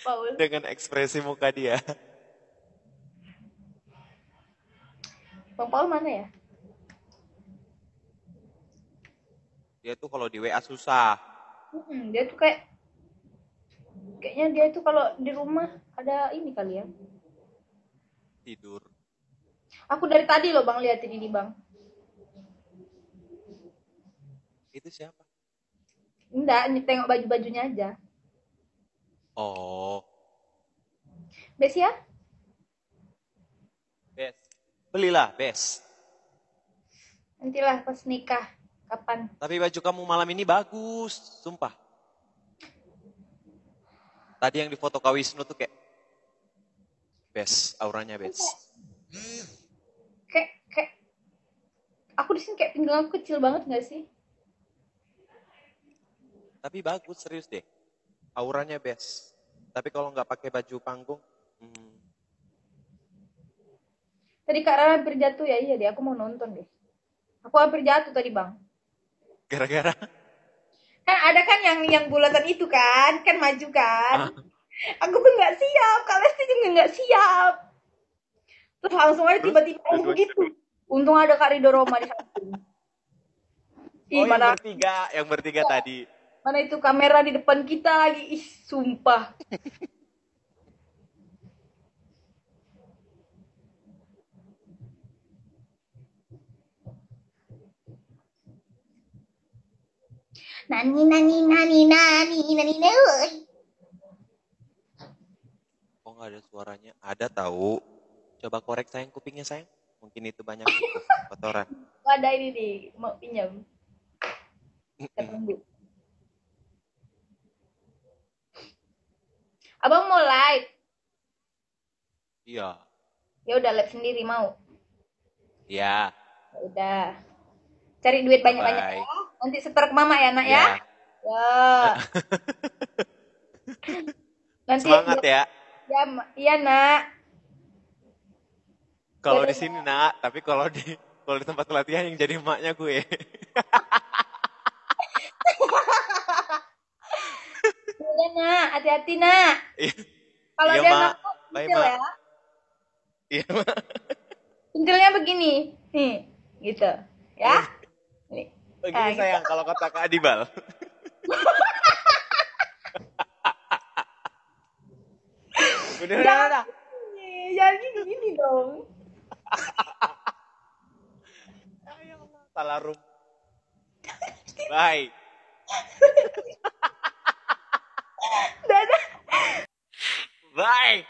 Paul. Dengan ekspresi muka dia. Bang Paul mana ya? Dia tuh kalau di WA susah. Dia tuh kayaknya dia tuh kalau di rumah ada ini kali ya. Tidur. Aku dari tadi loh Bang liatin ini Bang. Itu siapa? Enggak, tengok baju-bajunya aja. Oh, Bes ya? Bes. Belilah, Bes. Nantilah pas nikah. Kapan? Tapi baju kamu malam ini bagus, sumpah. Tadi yang di foto Kak Wisnu tuh kayak Bes, auranya Bes. Kayak aku di sini kayak pinggang aku kecil banget nggak sih? Tapi bagus, serius deh. Auranya Bes. Tapi kalau nggak pakai baju panggung, Tadi Kak Rara hampir jatuh ya, iya deh, aku mau nonton deh. Aku hampir jatuh tadi Bang. gara-gara Kan ada kan yang bulatan itu kan maju kan. Aku tuh nggak siap, Kak Lesti juga nggak siap. Terus langsung aja tiba-tiba begitu. Untung ada Kak Rido Roma di samping. Oh, yang bertiga tadi. Mana itu kamera di depan kita lagi, ih sumpah. Nani nani nani nani nani nani. Oh, nggak ada suaranya. Ada tahu. Coba korek sayang kupingnya sayang. Mungkin itu banyak itu kotoran. Ada ini nih, mau pinjam. Kita tunggu. Abang mau live? Iya. Ya udah live sendiri mau. Iya. Ya udah. Cari duit banyak-banyak ya. Nanti setor ke mama ya, Nak ya. Ya. Nanti semangat ya. Ya, iya, Nak. Kalau di sini, Nak, tapi kalau di tempat pelatihan yang jadi emaknya gue. Iya, Nak. Hati-hati, Nak. Kalau iya, dia Mak. nggak Bye, pentil Mak. ya. Iya, Mak. Pentilnya begini. Nih, gitu. Ya. Nih. Begini sayang, gitu. Kalau kata Kak Adibal. Udah. Jangan gini dong. Salah room. Bye. Dadah. Bye.